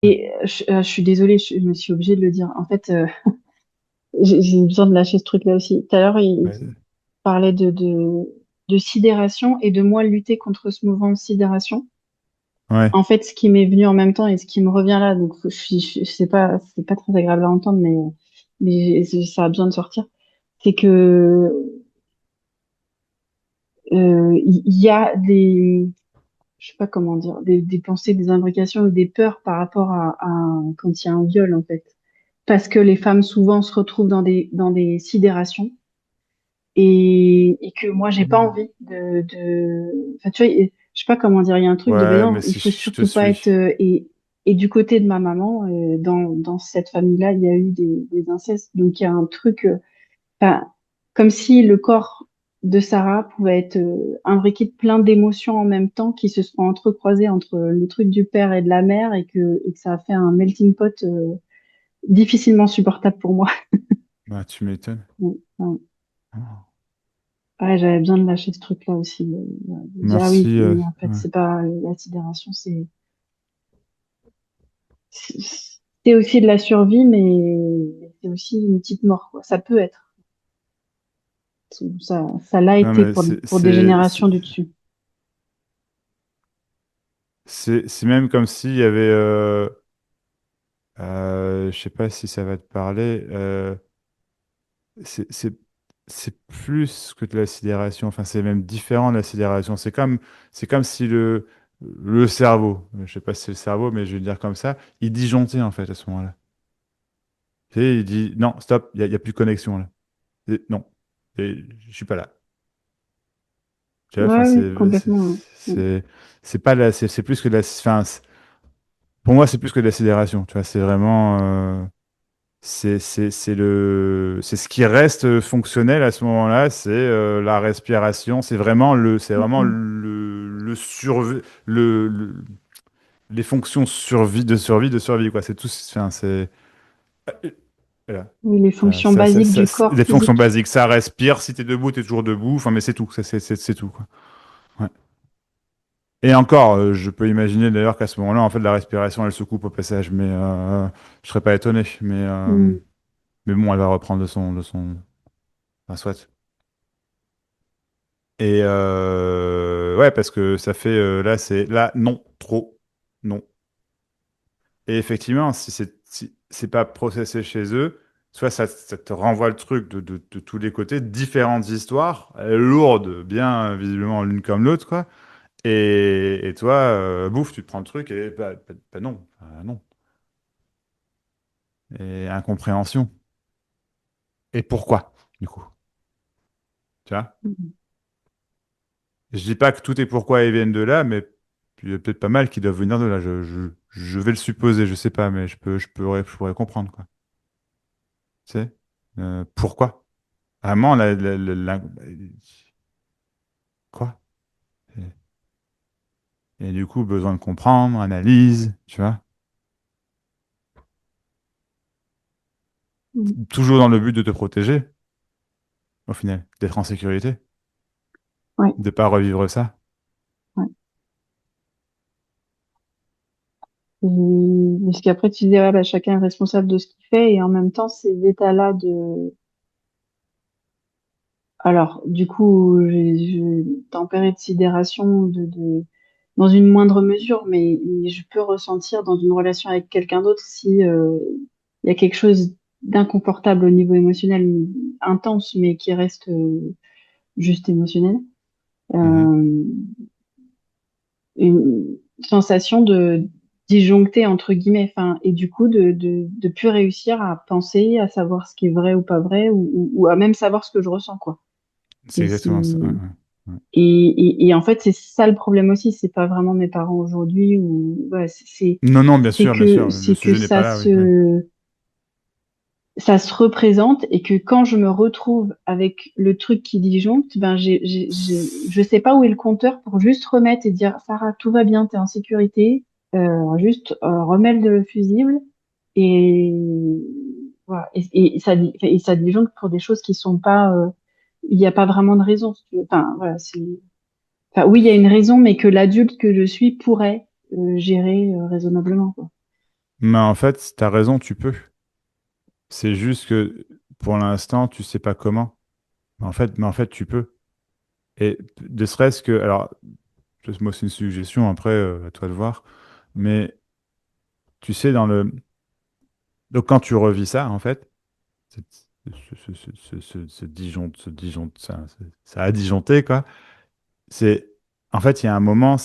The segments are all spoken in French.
Et je suis désolée, je me suis obligée de le dire. En fait, j'ai besoin de lâcher ce truc-là aussi. Tout à l'heure, il Ouais. parlait de sidération et de moi lutter contre ce mouvement de sidération. Ouais. En fait, ce qui m'est venu en même temps et ce qui me revient là, donc c'est pas très agréable à entendre, mais ça a besoin de sortir. C'est que il y a je sais pas comment dire, des pensées, des imbrications ou des peurs par rapport quand il y a un viol en fait, parce que les femmes souvent se retrouvent dans des sidérations et que moi j'ai pas Mm. envie enfin tu vois, je sais pas comment dire, il y a un truc de ben Ouais, non, mais il si faut je te surtout pas être suis. et du côté de ma maman, dans cette famille-là, il y a eu des incestes, donc il y a un truc, enfin, comme si le corps de Sarah pouvait être imbriqué de plein d'émotions en même temps qui se sont entrecroisées entre le truc du père et de la mère et que ça a fait un melting pot difficilement supportable pour moi. Bah, tu m'étonnes. Ouais, ouais. Oh. Ouais, j'avais besoin de lâcher ce truc-là aussi, de dire ah oui, Merci. mais en fait Ouais. c'est pas la sidération, c'est c'est aussi de la survie, mais c'est aussi une petite mort, quoi. Ça peut être, ça l'a Non, été mais pour des générations du dessus. c'est même comme s'il y avait. Je sais pas si ça va te parler. C'est c'est- c'est plus que de la sidération. Enfin, c'est même différent de la sidération. C'est comme si le cerveau, je sais pas si c'est le cerveau, mais je vais le dire comme ça, il disjonctait en fait à ce moment-là. Tu sais, il dit non, stop, y a plus de connexion là. Non, je suis pas là. Tu vois, enfin, Ouais, oui, complètement. Ouais. c'est pas c'est plus que de la, enfin, pour moi, c'est plus que de la sidération. Tu vois, c'est vraiment, c'est ce qui reste fonctionnel à ce moment-là, c'est la respiration. C'est vraiment Mhm. le les fonctions de survie, quoi. C'est tout, enfin, c'est, voilà. Oui, les fonctions basiques du corps Les fonctions physique. basiques, ça respire. Si t'es debout, t'es toujours debout. Enfin, mais c'est tout. C'est tout, quoi. Ouais. Et encore, je peux imaginer d'ailleurs qu'à ce moment-là, en fait, la respiration, elle se coupe au passage, mais je serais pas étonné. Mm. Mais bon, elle va reprendre enfin, soit. Et ouais, parce que ça fait là, c'est là, non, trop, non. Et effectivement, si c'est pas processé chez eux, soit ça te renvoie le truc de tous les côtés, différentes histoires, lourdes, bien visiblement l'une comme l'autre, quoi. Et toi, bouffe, tu te prends le truc et bah non, non. Et incompréhension. Et pourquoi, du coup? Tu vois? Mm. Je dis pas que tout est pourquoi ils viennent de là, mais il y a peut-être pas mal qui doivent venir de là. Je vais le supposer, je sais pas, mais je pourrais comprendre, quoi. Tu sais? Pourquoi? Vraiment, quoi? Et, et du coup, besoin de comprendre, analyse, tu vois? Mm. Toujours dans le but de te protéger, au final, d'être en sécurité, Ouais, de pas revivre ça. ouais. Parce qu'après, tu dis, ouais, bah, chacun est responsable de ce qu'il fait, et en même temps, ces états-là alors, du coup, tempéré de sidération dans une moindre mesure, mais je peux ressentir dans une relation avec quelqu'un d'autre si, il y a quelque chose d'inconfortable au niveau émotionnel, intense, mais qui reste, juste émotionnel. Mhm. Euh, une sensation de disjoncter entre guillemets, enfin, et du coup de plus réussir à penser, à savoir ce qui est vrai ou pas vrai, ou à même savoir ce que je ressens, quoi. C'est exactement ça. Ouais, ouais. Et en fait, c'est ça le problème aussi, c'est pas vraiment mes parents aujourd'hui, ou ouais, Non, non, bien sûr, le c'est que sujet n'est pas là, oui. Ouais. ça se représente et que quand je me retrouve avec le truc qui disjoncte, ben je sais pas où est le compteur pour juste remettre et dire Sarah, tout va bien, t'es en sécurité, juste remets le fusible et voilà. Et ça disjoncte pour des choses qui sont pas, il n'y a pas vraiment de raison. Si tu veux. Enfin voilà, enfin oui, il y a une raison, mais que l'adulte que je suis pourrait gérer raisonnablement, quoi. Mais en fait, tu as raison, tu peux. C'est juste que pour l'instant, tu sais pas comment. Mais en fait, tu peux. Et ne serait-ce que, alors, moi, c'est une suggestion, après, à toi de voir. Mais tu sais, donc quand tu revis ça, en fait, cette- ça a disjoncté, quoi. C'est, en fait, il y a un moment,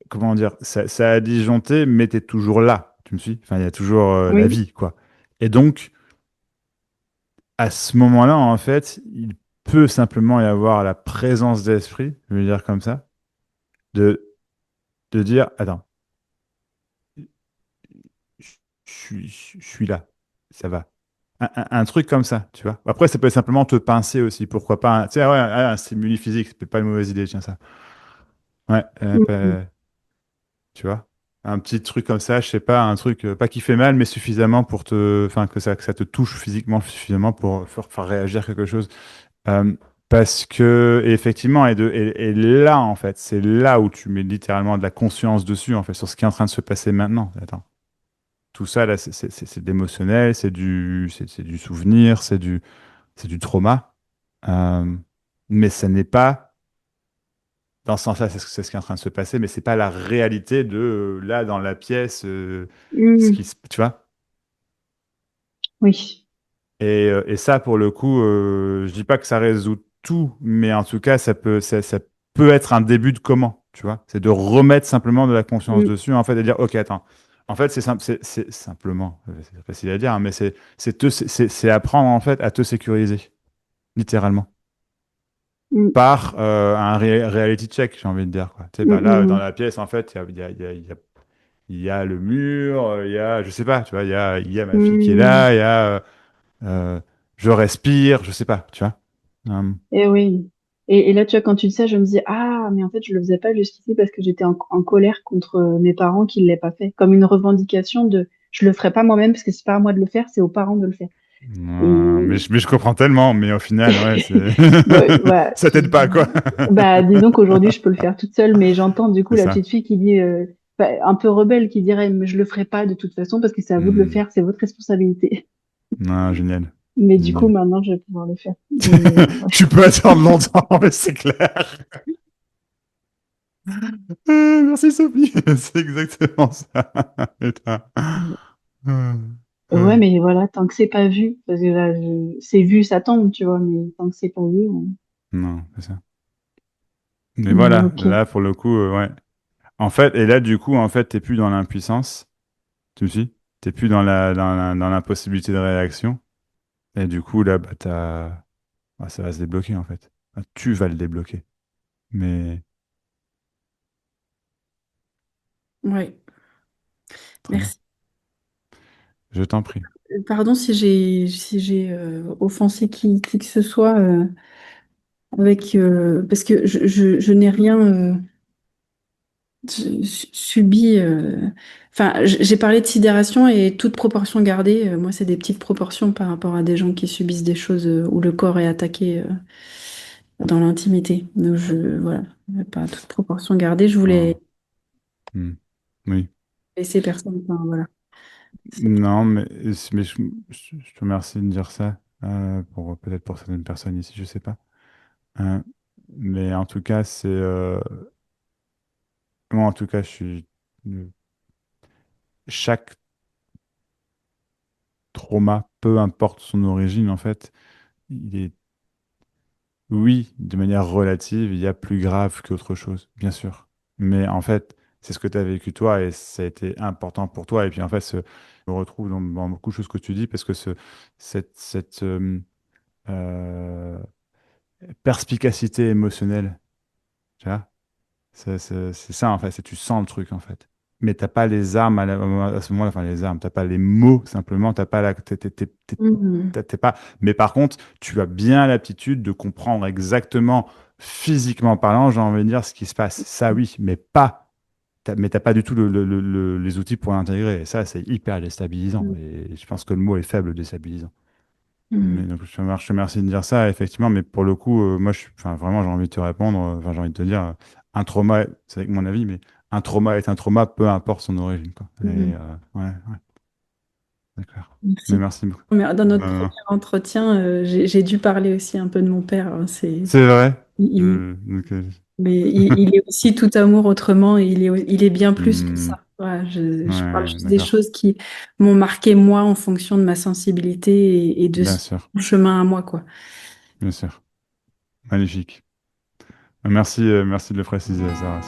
comment dire, ça a disjoncté, mais t'es toujours là. Tu me suis? Enfin, il y a toujours la Oui. vie, quoi. Et donc, à ce moment-là, en fait, il peut simplement y avoir la présence d'esprit, je vais dire comme ça, de, de dire, attends, je suis là, ça va. Un truc comme ça, tu vois. Après, ça peut simplement te pincer aussi, pourquoi pas. Tu sais, ouais, un stimuli physique, c'est peut-être pas une mauvaise idée, tiens ça. Ouais, Mhm. tu vois. Un petit truc comme ça, je sais pas, un truc, pas qui fait mal, mais suffisamment pour enfin, que ça te touche physiquement suffisamment pour faire réagir quelque chose. Euh, Parce que, et effectivement, et là, en fait, c'est là où tu mets littéralement de la conscience dessus, en fait, sur ce qui est en train de se passer maintenant. Attends. Tout ça, là, c'est de l'émotionnel, c'est du souvenir, c'est du trauma. Euh, mais ce n'est pas, dans ce sens-là, c'est ce qui est en train de se passer, mais c'est pas la réalité de, là, dans la pièce, Mhm. tu vois? Oui. Et ça, pour le coup, je dis pas que ça résout tout, mais en tout cas, ça peut être un début de comment, tu vois? C'est de remettre simplement de la conscience Mhm. dessus, en fait, et dire, OK, attends. En fait, c'est simple, c'est simplement, c'est facile à dire, hein, mais c'est apprendre, en fait, à te sécuriser, littéralement, Mhm. par un reality check, j'ai envie de dire, quoi. Tu sais, bah, là, dans Mhm. la pièce, en fait, il y a le mur, il y a, je sais pas, tu vois, il y a ma fille qui est Mhm. là, il y a euh, je respire, je sais pas, tu vois. Et oui. Et là, tu vois, quand tu dis ça, je me dis, ah, mais en fait, je le faisais pas jusqu'ici parce que j'étais en colère contre mes parents qui ne l'aient pas fait. Comme une revendication de, je le ferai pas moi-même parce que c'est pas à moi de le faire, c'est aux parents de le faire. Mais Et je comprends tellement, mais au final, ouais, bon, voilà. ça t'aide pas, quoi. Bah, disons qu'aujourd'hui, je peux le faire toute seule, mais j'entends du coup C'est la ça. petite fille qui dit, bah, un peu rebelle, qui dirait, mais je le ferai pas de toute façon parce que c'est à vous de le Hmm. faire, c'est votre responsabilité. Non, génial. Mais du coup, Génial. maintenant, je vais pouvoir le faire. Mais, ouais. Tu peux attendre longtemps, mais c'est clair. Merci Sophie. C'est exactement ça. Putain. Ouais, Ouais. mais voilà, tant que c'est pas vu, parce que là, c'est vu, ça tombe, tu vois, mais tant que c'est pas vu, Non, c'est ça. Mais mais voilà, ok. là, pour le coup, ouais. En fait, et là, du coup, en fait, t'es plus dans l'impuissance. Tu me suis? T'es plus dans l'impossibilité de réaction. Et du coup, là, bah, ça va se débloquer, en fait. Enfin, tu vas le débloquer. Mais Ouais, très bien. merci. Je t'en prie. Pardon si j'ai offensé qui que ce soit avec parce que je n'ai rien subi. Enfin, j'ai parlé de sidération et toute proportion gardée. Moi, c'est des petites proportions par rapport à des gens qui subissent des choses où le corps est attaqué dans l'intimité. Donc, voilà, pas toute proportion gardée. Je voulais Oh. Hmm. Oui. laisser personne. Enfin, voilà. Non, mais je te remercie de dire ça. Peut-être pour certaines personnes ici, je sais pas. Euh, mais en tout cas, moi, en tout cas, chaque trauma, peu importe son origine, en fait, il est, oui, de manière relative, il y a plus grave qu'autre chose, bien sûr. Mais en fait, c'est ce que tu as vécu toi et ça a été important pour toi. Et puis en fait, je me retrouve dans beaucoup de choses que tu dis parce que cette euh, perspicacité émotionnelle, tu vois, c'est ça en fait, c'est tu sens le truc en fait. Mais t'as pas les armes à ce moment-là, enfin les armes, t'as pas les mots simplement, t'as pas la, Mhm. t'es pas. Mais par contre, tu as bien l'aptitude de comprendre exactement, physiquement parlant, j'ai envie de dire ce qui se passe. Ça oui, mais t'as pas du tout les outils pour l'intégrer. Et ça, c'est hyper déstabilisant. Et je pense que le mot est faible, déstabilisant. Mais Mhm. donc, je te remercie de dire ça, effectivement, mais pour le coup, moi, enfin, vraiment, j'ai envie de te répondre, enfin, j'ai envie de te dire, un trauma, c'est avec mon avis, mais un trauma est un trauma, peu importe son origine, quoi. Et, Mhm. ouais, d'accord. Mais Merci. merci beaucoup. Mais dans notre premier Ben, entretien, j'ai dû parler aussi un peu de mon père, hein. c'est vrai. Il, Donc, mais il est aussi tout amour autrement et il est bien plus que hmm, ça. Voilà, je parle ouais, juste des d'accord. choses qui m'ont marqué moi en fonction de ma sensibilité et de Bien sûr, mon chemin à moi, quoi. bien sûr. Magnifique. Merci, merci de le préciser, Sarah.